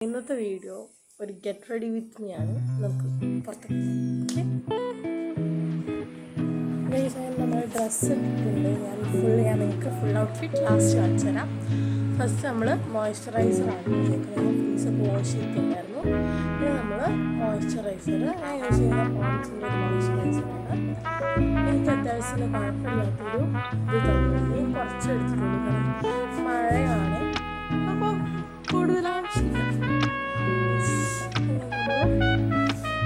ഇന്നത്തെ വീഡിയോ ഒരു get ready with me ആണ്. നമുക്ക് പുറത്തേക്ക് നമ്മൾ ഡ്രസ്സ് ഇട്ടിട്ടുണ്ട്. ഞാൻ നിങ്ങൾക്ക് ഫുൾ ഔട്ട്ഫിറ്റ് ലാസ്റ്റ് കാണിച്ചു തരാം. ഫസ്റ്റ് നമ്മൾ മോയ്സ്ചറൈസറാണ് ഉപയോഗിക്കുന്നത്. ഫേസ് വാഷ് ചെയ്തിട്ടുണ്ടായിരുന്നു. പിന്നെ നമ്മൾ മോയ്സ്ചറൈസർ ഞാൻ യൂസ് ചെയ്യുന്ന പോൺസിൻ്റെ ഒരു മോയ്സ്ചറൈസറാണ്. എനിക്ക് അത്യാവശ്യത്തിന് കുഴപ്പമില്ലാത്തൊരു ഇത് തന്നു. കുറച്ച് എടുത്തിട്ടുണ്ട്, കാരണം മഴയാണ്, അപ്പോൾ കൂടുതൽ ആവശ്യമില്ല.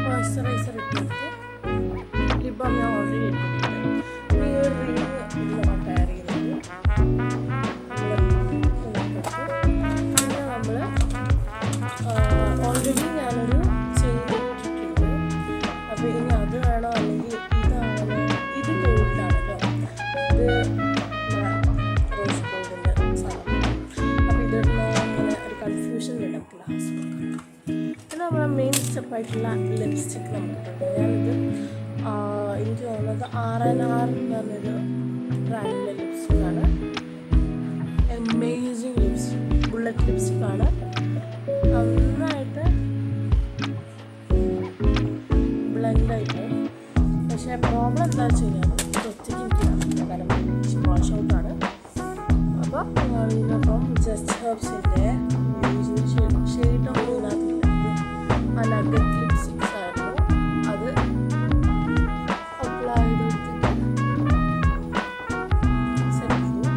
മോയ്സ്ചറൈസർ ഇട്ടിട്ട് ലിപ് ബാം ഞാൻ ഓൾറെഡി ഇട്ടിട്ടുണ്ട്. ഈ ഒരു റിങ് ഇതിൽ കമ്പയർ ചെയ്യുന്നത് പിന്നെ നമ്മൾ ഓൾറെഡി ഞാനൊരു ചെയിൻ ഇട്ടിട്ടുണ്ട്. അപ്പോൾ ഇനി അത് വേണോ അല്ലെങ്കിൽ ഇതാണോ? ഇത് ഗോൾഡാണല്ലോ, ഇത് റോസ് ഗോൾഡിൻ്റെ സാധനം. അപ്പോൾ ഇതിടണോ ഇങ്ങനെ ഒരു കൺഫ്യൂഷൻ വരും ലാസ്റ്റ്. പിന്നെ നമ്മുടെ മെയിൻ സ്റ്റെപ്പായിട്ടുള്ള ലിപ്സ്റ്റിക്ക് നമുക്കിട്ടുണ്ട്. ഞാനിത് എനിക്ക് തോന്നുന്നത് R&R എന്ന് പറഞ്ഞൊരു ബ്രാൻഡിൻ്റെ ലിപ്സ്റ്റിക്കാണ്. അമേസിങ് ലിപ്സ്റ്റിക്, ബുള്ളറ്റ് ലിപ്സ്റ്റിക്കാണ്. നന്നായിട്ട് ബ്ലെൻഡായിട്ട്. പക്ഷേ പ്രോബ്ലം എന്താ വെച്ച് കഴിഞ്ഞാൽ ഇത് ഒറ്റയ്ക്ക് എനിക്ക് നടക്കില്ല, കാരണം വാഷ് ഔട്ടാണ്. അപ്പോൾ ഇതിനൊപ്പം ജസ്റ്റ് ഹെർബ്സിൻ്റെ ഷെയ്ഡൊന്നും ഇതിനകത്തില്ല. ആ നഗറ്റ് ലിപ്സ്റ്റിക്സ് ആയിരുന്നു, അത് അപ്ലൈ ചെയ്തിട്ട് സെറ്റ് ചെയ്തു.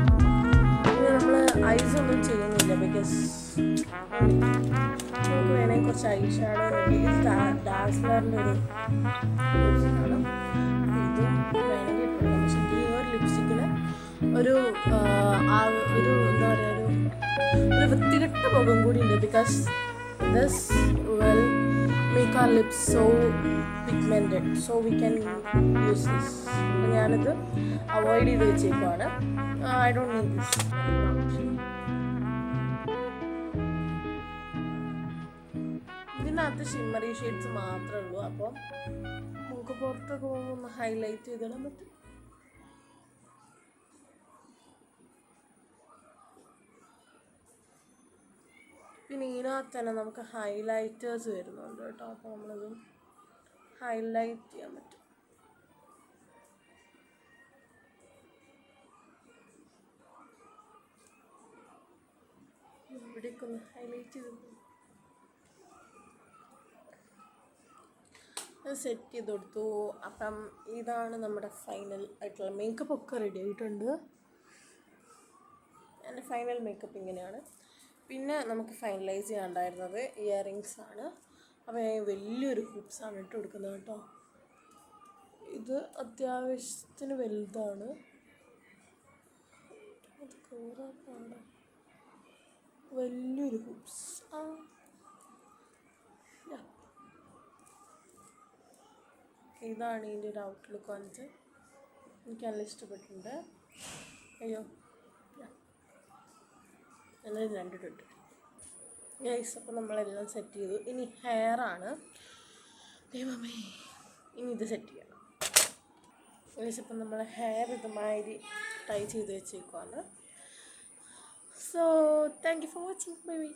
പിന്നെ നമ്മൾ ഐസ് ഒന്നും ചെയ്യുന്നില്ല, ബിക്കോസ് നമുക്ക് വേണമെങ്കിൽ കുറച്ച് ഐ ഷാഡോ ഡാസ്ലറിൻ്റെ ഒരു ലിപ്സ്റ്റിക്കാണ്. ഇത് വേണമെങ്കിൽ ഇട്ടുണ്ട്. പക്ഷേ ഈ ഒരു ലിപ്സ്റ്റിക്കിന് ഒരു എന്താ പറയുക, ഒരു വൃത്തികെട്ട മുഖം കൂടി ഉണ്ട്. Because this will make our lips so pigmented, so we can use this. അപ്പോൾ ഞാനിത് അവോയ്ഡ് ചെയ്ത് വെച്ചേക്കുവാണ്. I don't need this. ഇതിനകത്ത് ഷിമ്മറി ഷെയ്ഡ്സ് മാത്രമേ ഉള്ളൂ. അപ്പോൾ നമുക്ക് പുറത്തൊക്കെ പോകുമ്പോൾ ഒന്ന് ഹൈലൈറ്റ് ചെയ്തിടാൻ പറ്റും. പിന്നെ ഇതിനകത്ത് തന്നെ നമുക്ക് ഹൈലൈറ്റേഴ്സ് വരുന്നുണ്ട് കേട്ടോ. അപ്പോൾ നമ്മളത് ഹൈലൈറ്റ് ചെയ്യാൻ പറ്റും. ഇവിടേക്ക് ഒന്ന് ഹൈലൈറ്റ് ചെയ്ത് സെറ്റ് ചെയ്ത് കൊടുത്തു. അപ്പം ഇതാണ് നമ്മുടെ ഫൈനൽ ആയിട്ടുള്ള മേക്കപ്പ്. ഒക്കെ റെഡി ആയിട്ടുണ്ട്. എൻ്റെ ഫൈനൽ മേക്കപ്പ് ഇങ്ങനെയാണ്. പിന്നെ നമുക്ക് ഫൈനലൈസ് ചെയ്യാനുണ്ടായിരുന്നത് ഇയറിങ്സ് ആണ്. അപ്പോൾ ഞാൻ വലിയൊരു ഹൂപ്സാണ് ഇട്ട് കൊടുക്കുന്നത് കേട്ടോ. ഇത് അത്യാവശ്യത്തിന് വലുതാണ്. അത് കയറാപ്പാണ്. വലിയൊരു ഹൂപ്സ്. ഇതാണ് ഇതിൻ്റെ ഒരു ഔട്ട്ലുക്ക് വന്നിട്ട്. എനിക്ക് നല്ല ഇഷ്ടപ്പെട്ടിട്ടുണ്ട്. അയ്യോ, എന്നൊരു രണ്ടിട്ടുണ്ട് ഗൈസ്. അപ്പോൾ നമ്മളെല്ലാം സെറ്റ് ചെയ്തു. ഇനി ഹെയറാണ്. ദൈവമേ, ഇനി ഇത് സെറ്റ് ചെയ്യണം ഗൈസ്. അപ്പം നമ്മൾ ഹെയർ ഇതുമാതിരി ടൈ ചെയ്ത് വെച്ചേക്കുവാണ്. So thank you for watching. Bye by.